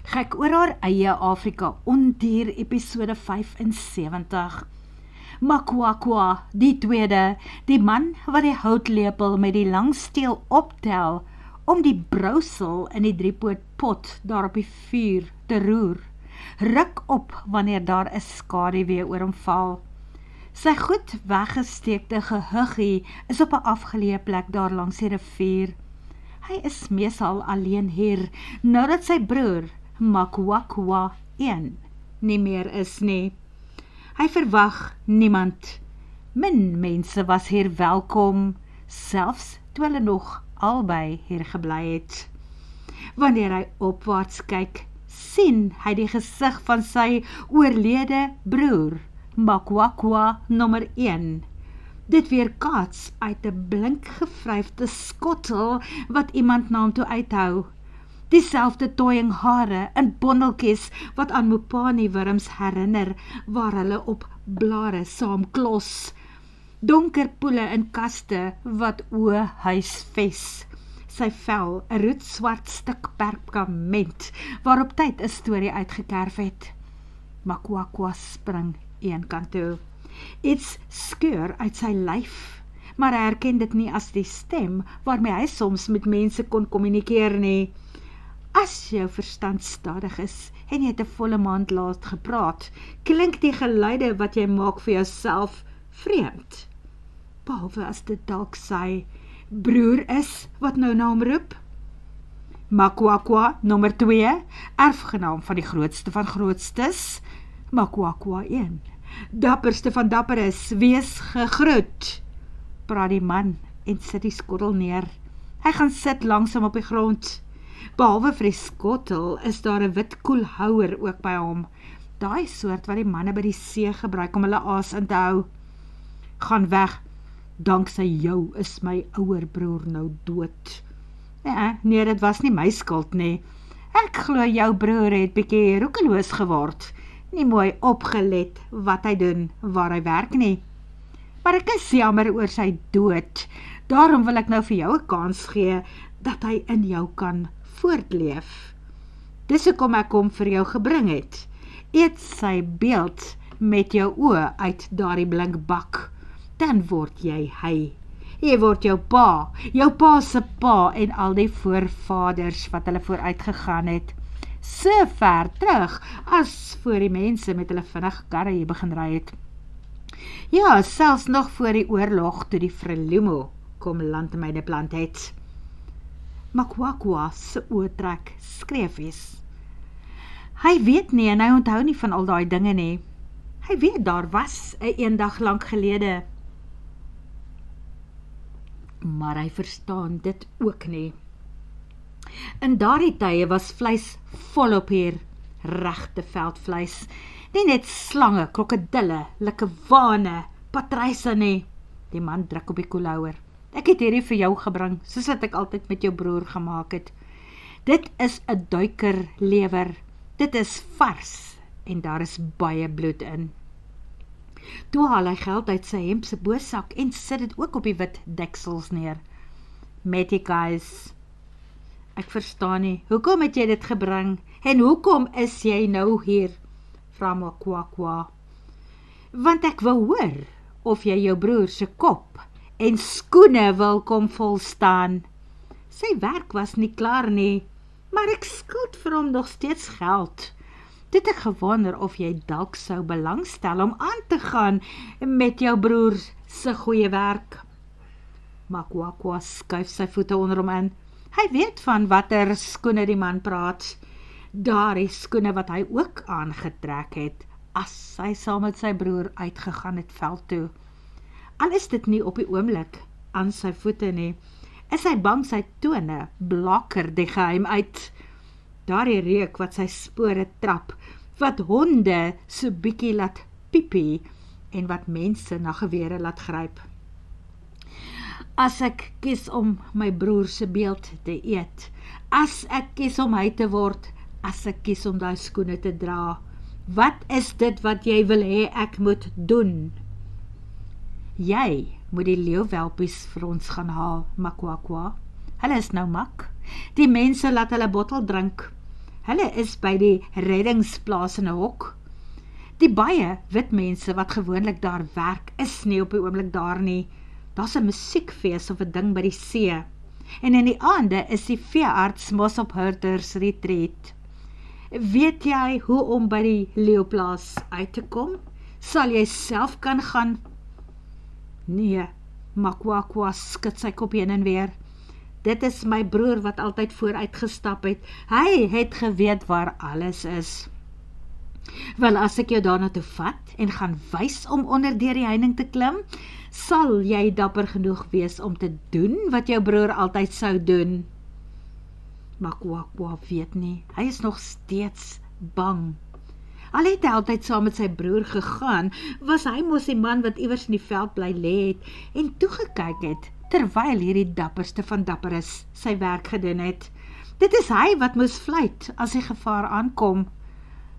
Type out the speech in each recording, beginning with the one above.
Gek oor haar eie Afrika Ondier episode 75. Makwakwa, die tweede, die man wat die houtlepel met die langsteel optel, om die brousel in die driepootpot daar op die vuur te roer. Ruk op wanneer daar 'n skaduwee oor hom val. Sy goed weggesteekte gehuggie is op 'n afgeleë plek daar langs die rivier. Hy is meesal alleen hier, nou dat sy broer, Makwakwa 1, nie meer is nie. Hy verwag niemand. Min mense was hier welkom, selfs toe hulle nog albei hier gebly het. Wanneer hy opwaarts kyk, sien hy die gesig van sy oorlede broer, Makwakwa nommer 1. Dit weerkaats uit 'n blink gevryfde skottel wat iemand na hom toe uithou. Dieselfde tooiing hare in bondeltjies wat aan Mopani-wurms herinner, waar hulle op blare saam klos. Donker poele in kaste wat huisves. Sy vel 'n roetswart stuk perkament, waarop tyd 'n storie uitgekerf het. Makwakwa spring een kant toe. Iets skeur uit sy lyf, maar hy herken dit nie as die stem waarmee hy soms met mense kon kommunikeer nie. As jou verstand stadig is en jy het 'n volle maand laat gepraat, klink die geluide wat jy maak vir jouself vreemd. Behalwe as dit dalk sy broer is wat nou na hom roep. Makwakwa nommer 2, erfgenaam van die grootste van grootstes, Makwakwa 1. Dapperste van dapperes, wees gegroet, praat die man en sit die skottel neer. Hy gaan sit langsom op die grond. Behalwe vir die skottel is daar 'n wit koelhouer ook by hom. Daai soort wat die manne by die see gebruik om hulle aas in te hou. Gaan weg, danksy jou is my ouer broer nou dood. Nee, dit was nie my skuld nie. Ek glo jou broer het bietjie roekeloos geword. Nie mooi opgelet wat hy doen, waar hy werk nie. Maar ek is jammer oor sy dood. Daarom wil ek nou vir jou 'n kans gee, dat hy in jou kan voortleef. Dis hoekom ek hom vir jou gebring het. Eet sy beeld met jou oë uit daardie blink bak. Dan word jy hy. Jy word jou pa se pa en al die voorvaders wat hulle vooruit gegaan het. So ver terug, as voor die mense met hulle vinnige karre hier begin ry het. Ja, selfs nog voor die oorlog, toe die Frelimo kom landmyne plant het. Makwakwa se oë trek skreefies. Hy weet nie en hy onthou nie van al daai dinge nie. Hy weet daar was 'n eendag lank gelede. Maar hy verstaan dit ook nie. In daardie tye was vleis volop hier, regte veldvleis. Nie net slange, krokodille, likkewane, patryse nie. Die man druk op die koelhouer. Ek het hierdie vir jou gebring, soos wat ek altyd met jou broer gemaak het. Dit is 'n duikerlewer. Dit is vars en daar is baie bloed in. Toe haal hy geld uit sy hemp se boorsak en sit dit ook op die wit deksels neer. Matty guys, ek verstaan nie, hoekom het jy dit gebring en hoekom is jy nou hier? Vra Makwakwa. Want ek wil hoor of jy jou broer se kop en skoene wil kom volstaan. Sy werk was nie klaar nie, maar ek skuld vir hom nog steeds geld. Dit ek gewonder of jy dalk sou belangstel om aan te gaan met jou broer se goeie werk. Makwakwa skuif sy voete onder hom in. Hy weet van watter skoene die man praat. Daardie skoene wat hy ook aangetrek het, as hy saam met sy broer uitgegaan het veld toe. Al is dit nie op die oomblik aan sy voete nie, is hy bang sy tone blaker die geheim uit. Daardie reuk wat sy spore trap, wat honde so bietjie laat piepie en wat mense na gewere laat gryp. As ek kies om my broer se beeld te eet, as ek kies om hy te word, as ek kies om daai skoene te dra, wat is dit wat jy wil hê ek moet doen? Jy moet die leeuwelpies vir ons gaan haal, Makwakwa. Hulle is nou mak. Die mense laat hulle bottel drink. Hulle is by die reddingsplaas in 'n hok. Die baie wit mense wat gewoonlik daar werk, is nie op die oomblik daar nie. Daar's 'n musiekfees of 'n ding by die see. En in die aande is die veearts mos op herders retreat. Weet jy hoe om by die leeuplaas uit te kom? Sal jy self kan gaan? Nee, Makwakwa skud sy kop heen en weer. Dit is my broer wat altyd vooruit gestap het. Hy het geweet waar alles is. Wel, as ek jou daarna toe vat en gaan wys om onder deur die heining te klim, sal jy dapper genoeg wees om te doen wat jou broer altyd sou doen. Makwakwa weet nie, hy is nog steeds bang. Al het hy altyd saam met sy broer gegaan, was hy mos die man wat iewers in die veld bly lê het en toegekyk het, terwyl hierdie dapperste van dapperes sy werk gedoen het. Dit is hy wat moes vlieg as die gevaar aankom.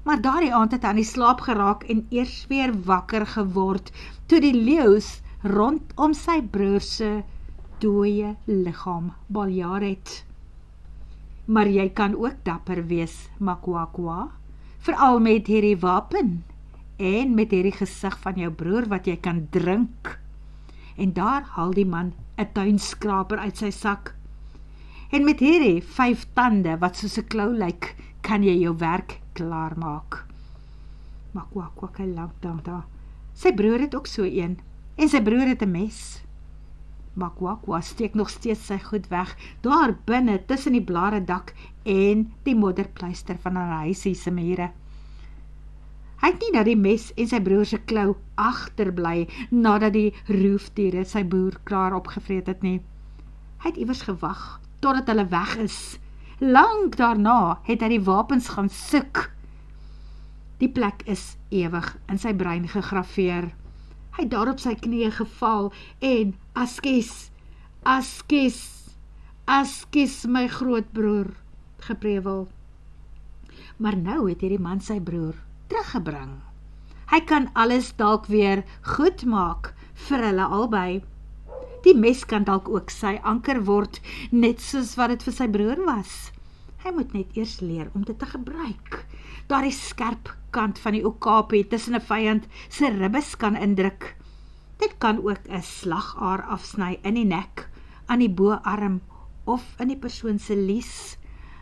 Maar daardie aand het hy aan die slaap geraak en eers weer wakker geword, toe die leeu's rondom sy broer se dooie liggaam baljaar het. Maar jy kan ook dapper wees, Makwakwa, veral met hierdie wapen, en met hierdie gesig van jou broer wat jy kan drink. En daar haal die man 'n tuinskraper uit sy sak. En met hierdie 5 tande wat soos 'n klou lyk, kan jy jou werk klaar maak. Makwakwa kyk lank daar. Sy broer het ook so een, en sy broer het 'n mes. Makwakwa steek nog steeds sy goed weg, daar binne tussen die blare dak en die modderpluister van haar huisie se mure. Hy het nie dat die mes en sy broer se klou agterbly nadat die roofdiere sy boer klaar opgevreet het nie. Hy het iewers gewag totdat hulle weg is. Lank daarna het hy die wapens gaan soek. Die plek is ewig in sy brein gegraveer. Hy het daar op sy knieë geval en askies, askies, askies my grootbroer geprewel. Maar nou het hierdie man sy broer teruggebring. Hy kan alles dalk weer goed maak vir hulle albei. Die mes kan dalk ook sy anker word, net soos wat dit vir sy broer was. Hy moet net eers leer om dit te gebruik. Daar die skerp kant van die okapi tussen 'n vyand se ribbes kan indruk. Dit kan ook 'n slagaar afsny in die nek, aan die boarm of in die persoon se lies.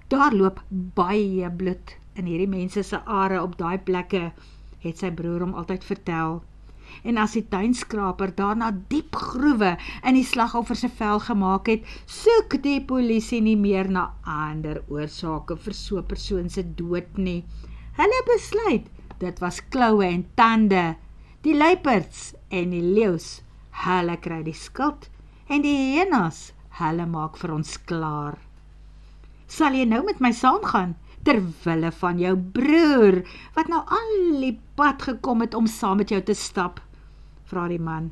Daar loop baie bloed in hierdie mense se are op daai plekke, het sy broer hom altyd vertel. En as die tuinskraper daarna diep groewe in die slagoffer se vel gemaak het, soek die polisie nie meer na ander oorsake vir so 'n persoon se dood nie. Hulle besluit, dit was kloue en tande, die luiperds en die leeu's, hulle kry die skuld, en die hyenas, hulle maak vir ons klaar. Sal jy nou met my saamgaan, terwille van jou broer, wat nou al die pad gekom het om saam met jou te stap? Vra die man.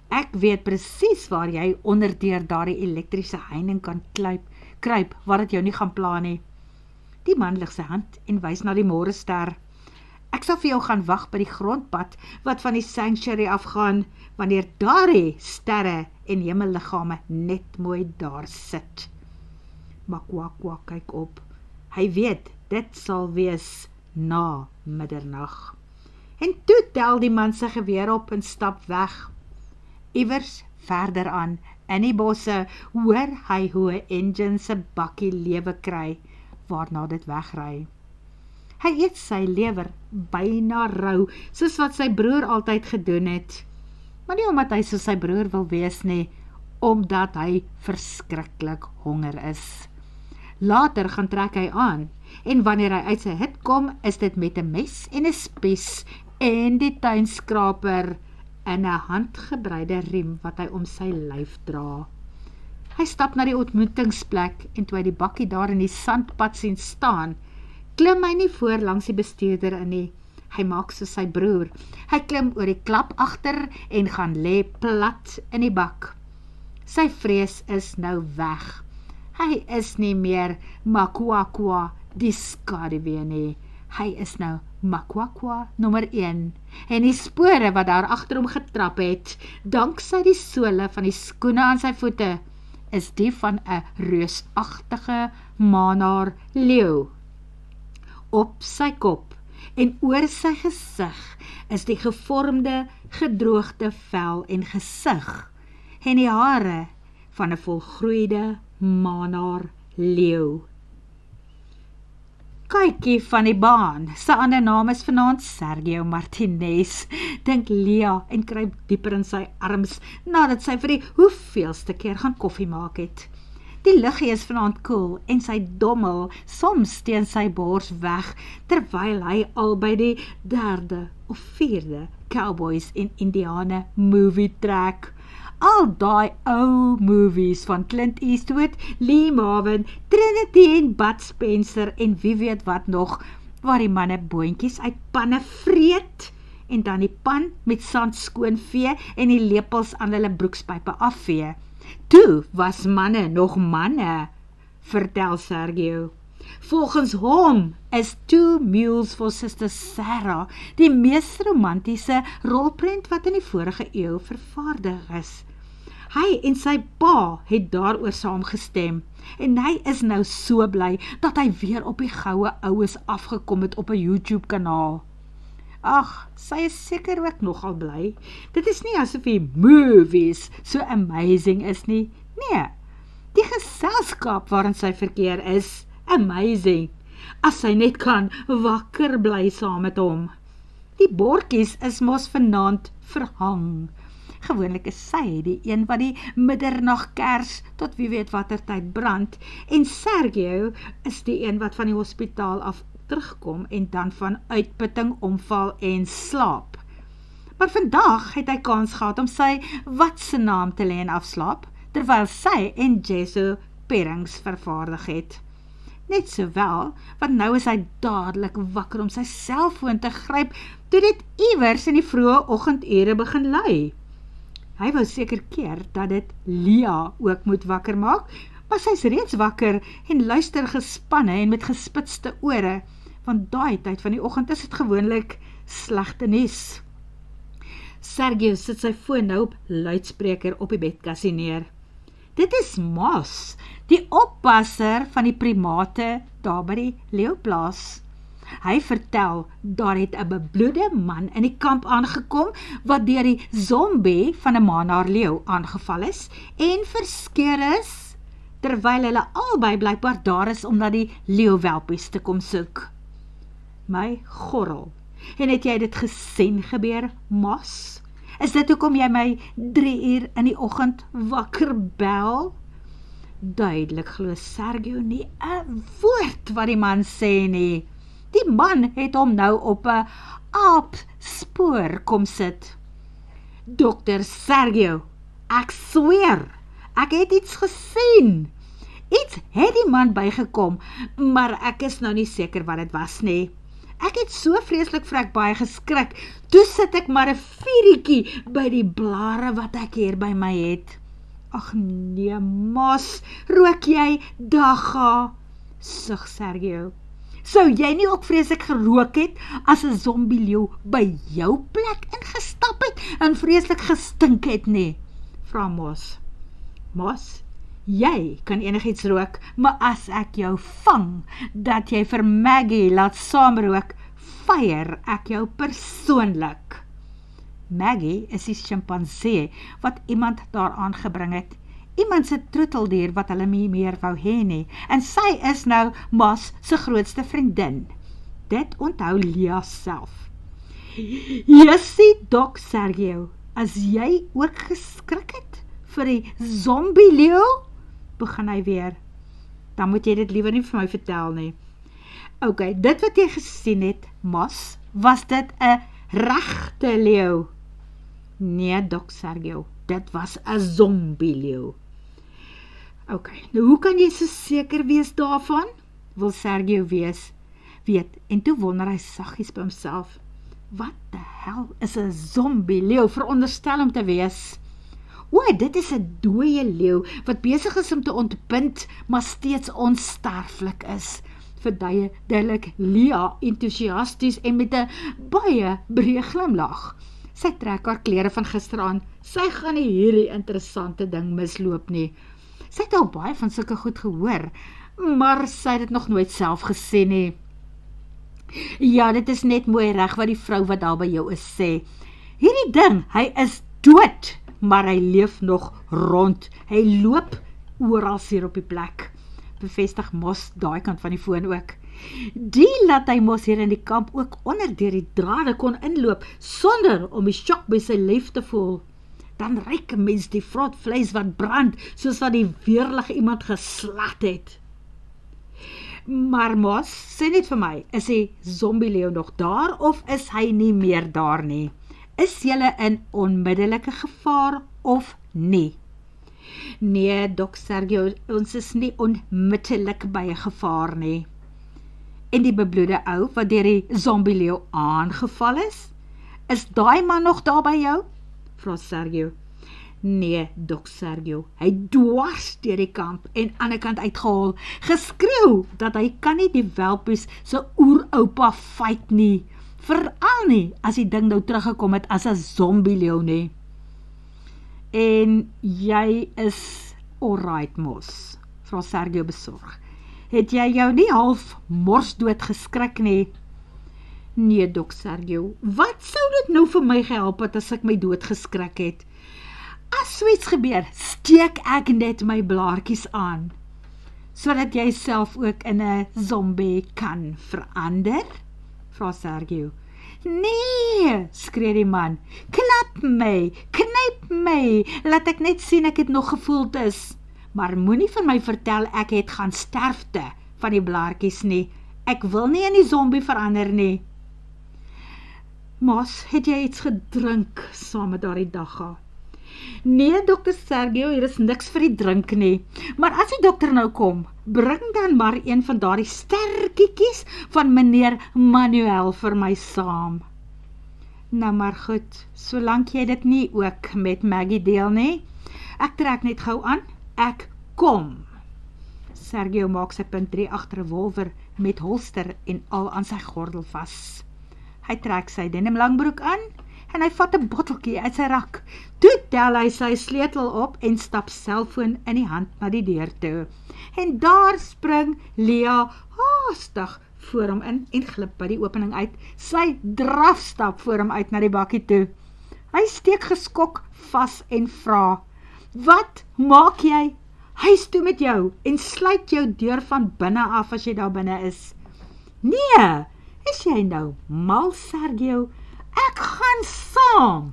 Ek weet presies waar jy onderdeur daardie elektriese heining kan kruip, waar dit jou nie gaan pla nie. Die man lig sy hand en wys na die môrester. Ek sal vir jou gaan wag by die grondpad wat van die sanctuary afgaan, wanneer daardie sterre en hemelliggame net mooi daar sit. Makwakwa kyk op. Hy weet, dit sal wees na middernag. En toe tel die man sy geweer op en stap weg. Iewers verder aan, in die bosse, hoor hy hoe 'n engine se bakkie lewe kry, waarna dit wegry. Hy eet sy lewer byna rou, soos wat sy broer altyd gedoen het. Maar nie omdat hy soos sy broer wil wees nie, omdat hy verskriklik honger is. Later gaan trek hy aan, en wanneer hy uit sy hut kom, is dit met 'n mes en 'n spies en die tuinskraper in 'n handgebreide riem wat hy om sy lyf dra. Hy stap na die ontmoetingsplek en toe hy die bakkie daar in die sandpad sien staan, klim hy nie voor langs die bestuurder in nie. Hy maak soos sy broer. Hy klim oor die klap agter en gaan lê plat in die bak. Sy vrees is nou weg. Hy is nie meer Makwakwa, die skaduwee nie. Hy is nou Makwakwa nommer 1. En die spore wat daar agter hom getrap het, danksy die sole van die skoene aan sy voete, is die van 'n reusagtige manaar leeu. Op sy kop en oor sy gesig is die gevormde, gedroogde vel en gesig en die hare van 'n volgroeide manaar leeu. Kykie van die baan, sy ander naam is vanaand Sergio Martinez, dink Lia en kruip dieper in sy arms, nadat sy vir die hoeveelste keer gaan koffie maak het. Die luggie is vanaand koel en sy dommel soms teen sy bors weg, terwyl hy al by die 3de of 4de Cowboys en Indiane movie trek. Al daai ou movies van Clint Eastwood, Lee Marvin, Trinity en Bud Spencer en wie weet wat nog, waar die manne boontjies uit panne vreet en dan die pan met sand skoonvee en die lepels aan hulle broekspype afvee. Toe was manne nog manne, vertel Sergio. Volgens hom is Two Mules for Sister Sarah die mees romantiese rolprent wat in die vorige eeu vervaardig is. Hy en sy pa het daaroor saamgestem en hy is nou so bly dat hy weer op die goue oues afgekom het op 'n YouTube kanaal. Ag, sy is seker ook nogal bly. Dit is nie asof die movies so amazing is nie. Nee, die geselskap waarin sy verkeer is amazing, as sy net kan wakker bly saam met hom. Die bordjies is mos vanaand verhang. Gewoonlik is sy die een wat die middernagkers tot wie weet watter tyd brand, en Sergio is die een wat van die hospitaal af terugkom en dan van uitputting omval en slaap. Maar vandag het hy kans gehad om sy watse naam te lê en afslaap, terwyl sy en Jesso perrings vervaardig het. Net sowel, want nou is hy dadelik wakker om sy selfoon te gryp, toe dit iewers in die vroeë oggendure begin lui. Hy wou seker keer dat dit Lia ook moet wakker maak, maar sy is reeds wakker en luister gespanne en met gespitste ore, want daai tyd van die oggend is dit gewoonlik slegte nuus. Sergio sit sy foon nou op luidspreker op die bedkassie neer. Dit is Moss, die oppasser van die primate daar by die leeuplaas. Hy vertel, daar het 'n bebloede man in die kamp aangekom, wat deur die zombie van 'n manaar leeu aangeval is, en verskeur is, terwyl hulle albei blykbaar daar is, om na die leeuwelpies te kom soek. My gorrel, en het jy dit gesien gebeur, Moss? Is dit hoekom jy my 3 uur in die oggend wakker bel? Duidelik glo Sergio nie 'n woord wat die man sê nie. Die man het hom nou op 'n aapspoor kom sit. Dr. Sergio, ek sweer, ek het iets gesien. Iets het die man bygekom, maar ek is nou nie seker wat dit was nie. Ek het so vreeslik vrek baie geskrik, toe sit ek maar 'n vieriekie by die blare wat ek hier by my het. Ag nee, Moss, rook jy dagga? Sug Sergio. Sou jy nie ook vreeslik gerook het, as 'n zombieleeu by jou plek ingestap het, en vreeslik gestink het nie? Vra Moss. Moss, jy kan enigiets rook, maar as ek jou vang, dat jy vir Maggie laat saamrook, feier ek jou persoonlik. Maggie is die chimpansee wat iemand daar aangebring het. Iemand se troeteldier wat hulle nie meer wou hê nie, en sy is nou Moss se grootste vriendin. Dit onthou Lia self. Jessie, Doc Sergio, as jy ook geskrik het vir die zombie-leeu, begin hy weer. Dan moet jy dit liewer nie vir my vertel nie. Ok, dit wat jy gesien het, Moss, was dit 'n regte leeu? Nee, Doc Sergio, dit was 'n zombie-leeu. Ok, nou hoe kan jy so seker wees daarvan? Wil Sergio weet, en toe wonder hy saggies by homself, wat die hel is 'n zombie-leeu veronderstel om te wees? O, dit is 'n dooie leeu, wat besig is om te ontbind, maar steeds onsterflik is. Verduidelik Lia entoesiasties en met 'n baie breë glimlag. Sy trek haar klere van gister aan, sy gaan nie hierdie interessante ding misloop nie. Sy het al baie van sulke goed gehoor, maar sy het dit nog nooit self gesien nie. Ja, dit is net mooi reg wat die vrou wat daar by jou is sê. Hierdie ding, hy is dood, maar hy leef nog rond. Hy loop oral hier op die plek. Bevestig Mos daai kant van die foon ook. Die laat hy Mos hier in die kamp ook onder deur die drade kon inloop, sonder om die sjok by sy lyf te voel. Dan ruik 'n mens die vrot vleis wat brand, soos wat die weerlige iemand geslat het. Maar Mos, sê net vir my, is die zombie-leeu nog daar, of is hy nie meer daar nie? Is julle in onmiddellike gevaar, of nie? Nee, Dok Sergio, ons is nie onmiddellik by 'n gevaar nie. En die bebloede ou, wat deur die zombie-leeu aangeval is daai man nog daar by jou? Vra Sergio. Nee, Dok Sergio, hy dwars deur die kamp en aan die kant uitgehaal, geskreeu dat hy kan nie die welpies se oeroupa fight nie, veral nie as die ding nou teruggekom het as 'n zombie-leeu nie. En jy is alright, Mos, vra Sergio besorg. Het jy jou nie half morsdood geskrik nie? Nee, Dok Sergio, wat sou dit nou vir my gehelp het as ek my dood geskrik het? As soets gebeur, steek ek net my blaartjies aan, sodat jy self ook in 'n zombie kan verander? Vra Sergio. Nee, skree die man, klap my, knyp my, laat ek net sien ek het nog gevoeld is. Maar moenie vir my vertel ek het gaan sterfte van die blaartjies nie. Ek wil nie in die zombie verander nie. Mos, het jy iets gedrink saam met daardie dagga? Nee, Dr. Sergio, hier is niks vir die drink nie. Maar as die dokter nou kom, bring dan maar een van daardie sterkiekies van meneer Manuel vir my saam. Nou maar goed, solank jy dit nie ook met Maggie deel nie. Ek trek net gou aan, ek kom. Sergio maak sy .3 agter 'n revolver met holster en al aan sy gordel vas. Hy trek sy denim langbroek aan en hy vat 'n botteltjie uit sy rak. Toe tel hy sy sleutel op en stap selfoon in die hand na die deur toe. En daar spring Lea haastig voor hom in en glip by die opening uit. Sy drafstap voor hom uit na die bakkie toe. Hy steek geskok vas en vra, wat maak jy? Huis toe met jou en sluit jou deur van binne af as jy daar binne is. Nee, is jy nou mal, Sergio? Ek gaan saam.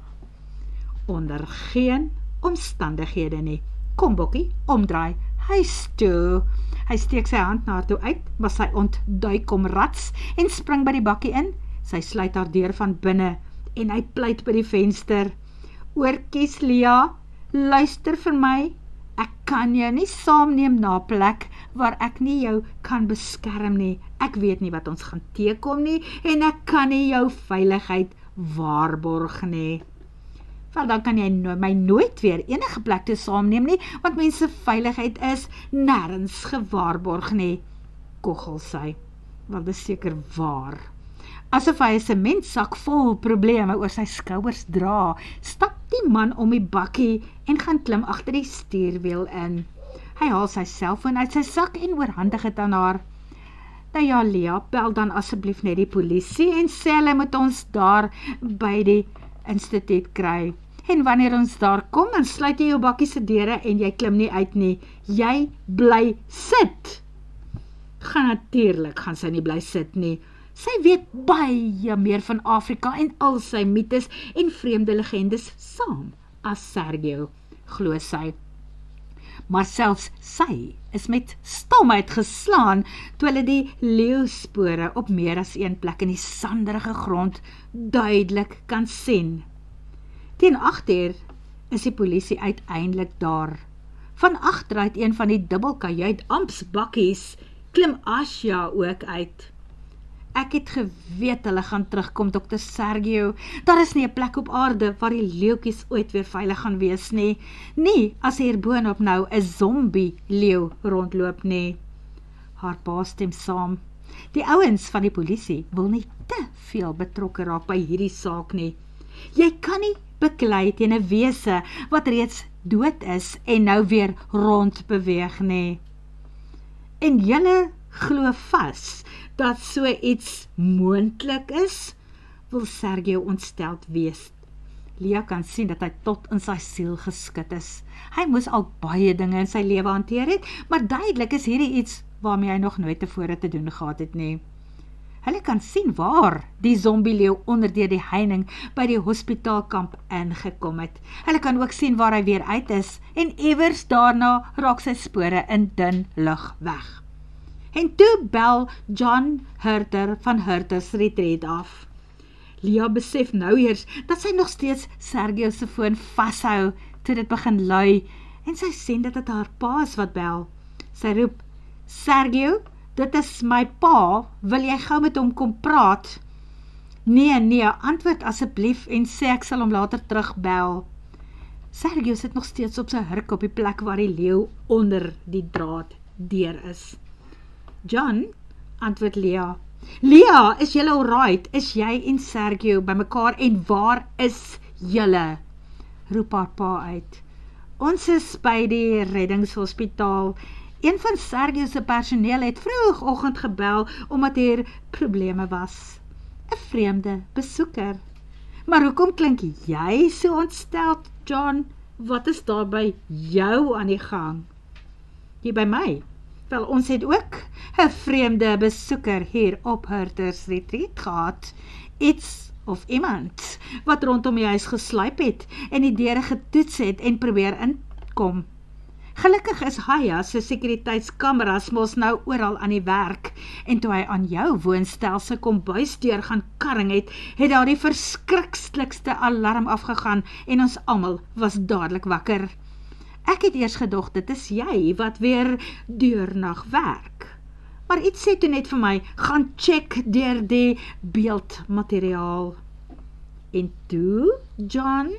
Onder geen omstandighede nie. Kom Bokkie, omdraai, huis toe. Hy steek sy hand na haar toe uit, maar sy ontduik om rats en spring by die bakkie in. Sy sluit haar deur van binne en hy pleit by die venster. Oortjies Lea, luister vir my. Ek kan jou nie saamneem na 'n plek waar ek nie jou kan beskerm nie. Ek weet nie wat ons gaan teekom nie en ek kan nie jou veiligheid waarborg nie. Want dan kan jy my nooit weer enige plek toe saamneem nie, want mense veiligheid is nêrens gewaarborg nie. Koggel sy, want dit is seker waar. Asof hy 'n sementsak vol probleme oor sy skouers dra, stap die man om die bakkie en gaan klim agter die stuurwiel in. Hy haal sy selfoon uit sy sak en oorhandig dit aan haar. Nou ja, Lea, bel dan asseblief net die polisie en sê hulle moet ons daar by die instituut kry. En wanneer ons daar kom, dan sluit jy jou bakkie se deure en jy klim nie uit nie. Jy bly sit. Gaan natuurlik, gaan sy nie bly sit nie. Sy weet baie meer van Afrika en al sy mytes en vreemde legendes saam as Sergio, glo sy. Maar selfs sy is met stomheid geslaan toe hulle die leeuspore op meer as een plek in die sanderige grond duidelik kan sien. Teen 8:00 is die polisie uiteindelik daar. Van agteruit een van die dubbelkajuit ampsbakkies klim Asja ook uit. Ek het geweet hulle gaan terugkom, Dr. Sergio. Daar is nie 'n plek op aarde waar die leeukies ooit weer veilig gaan wees nie. Nie as hier boonop nou 'n zombie leeu rondloop nie. Haar pa stem saam. Die ouens van die polisie wil nie te veel betrokke raak by hierdie saak nie. Jy kan nie beklei teen 'n wese wat reeds dood is en nou weer rond beweeg nie. En julle glo vas dat so iets moontlik is, wil Sergio ontsteld wees. Lia kan sien dat hy tot in sy siel geskit is. Hy moes al baie dinge in sy lewe hanteer het, maar duidelik is hierdie iets waarmee hy nog nooit tevore te doen gehad het nie. Hulle kan sien waar die zombieleeu onder deur die heining by die hospitaalkamp ingekom het. Hulle kan ook sien waar hy weer uit is en iewers daarna raak sy spore in dun lug weg. En toe bel John Hurter van Hurter's Retreat af. Lia besef nou eers dat sy nog steeds Sergio se foon vashou toe dit begin lui en sy sien dat dit haar pa is wat bel. Sy roep, Sergio, dit is my pa, wil jy gou met hom kom praat? Nee, antwoord asseblief en sê ek sal hom later terugbel. Sergio sit nog steeds op sy hurk op die plek waar die leeu onder die draad deur is. John, antwoord Lia. Lia, is julle alright? Is jy en Sergio by mekaar en waar is julle? Roep haar pa uit. Ons is by die reddingshospitaal. Een van Sergio se personeel het vroegoggend gebel omdat hier probleme was. 'n Vreemde besoeker. Maar hoekom klink jy so ontsteld, John? Wat is daar by jou aan die gang? Jy by my? Wel, ons het ook 'n vreemde besoeker hier op Hurter's Retreat gehad. Iets of iemand wat rondom die huis gesluip het en die deure getoets het en probeer inkom. Gelukkig is Haya se sekuriteitskameras mos nou oral aan die werk en toe hy aan jou woonstel se kombuisdeur gaan karring het, het daar die verskriklikste alarm afgegaan en ons almal was dadelik wakker. Ek het eers gedog dit is jy wat weer deurnag werk. Maar iets sê toe net vir my, gaan check deur die beeldmateriaal. En toe, John,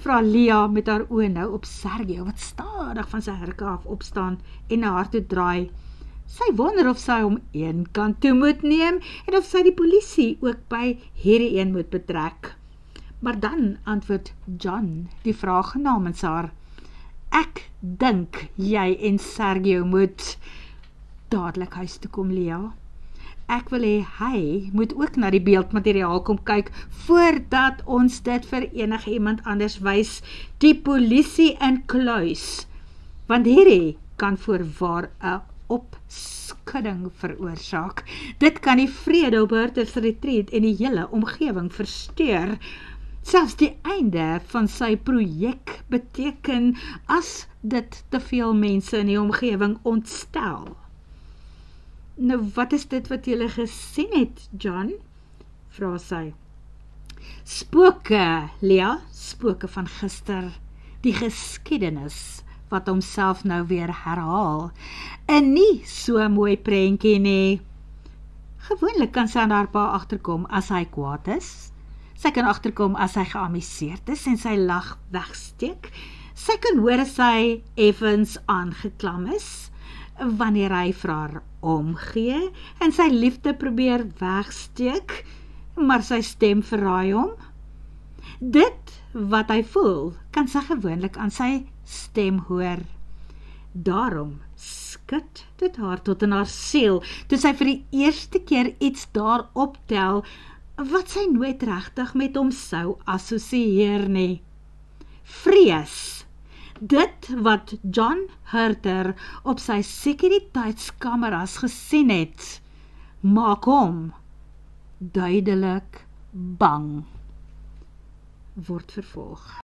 vra Lia met haar oë nou op Sergio, wat stadig van sy hurke af opstaan en na haar toe draai. Sy wonder of sy hom een kant toe moet neem en of sy die polisie ook by hierdie een moet betrek. Maar dan antwoord John die vraag namens haar. Ek dink jy en Sergio moet dadelik huis toe kom, Lia. Ek wil hê hy moet ook na die beeldmateriaal kom kyk voordat ons dit vir enige iemand anders wys, die polisie inkluis. Want hierdie kan voorwaar 'n opskudding veroorsaak. Dit kan die vrede op Hurter's Retreat en die hele omgewing versteur. Selfs die einde van sy projek beteken as dit te veel mense in die omgewing ontstel. Nou, wat is dit wat julle gesien het, John? Vra sy. Spooke, Lia, spooke van gister. Die geskiedenis wat homself nou weer herhaal. En nie so mooi prentjie nie. Gewoonlik kan sy aan haar pa agterkom as hy kwaad is. Sy kan agterkom as hy geamuseerd is en sy lag wegsteek. Sy kan hoor as hy effens aangeklam is, wanneer hy vir haar omgee en sy liefde probeer wegsteek, maar sy stem verraai hom. Dit wat hy voel, kan sy gewoonlik aan sy stem hoor. Daarom skud dit haar tot in haar siel, toe sy vir die eerste keer iets daar optel, wat sy nooit regtig met hom sou assosieer nie. Vrees. Dit wat John Hurter op sy sekuriteitskameras gesien het, maak hom duidelik bang. Word vervolg.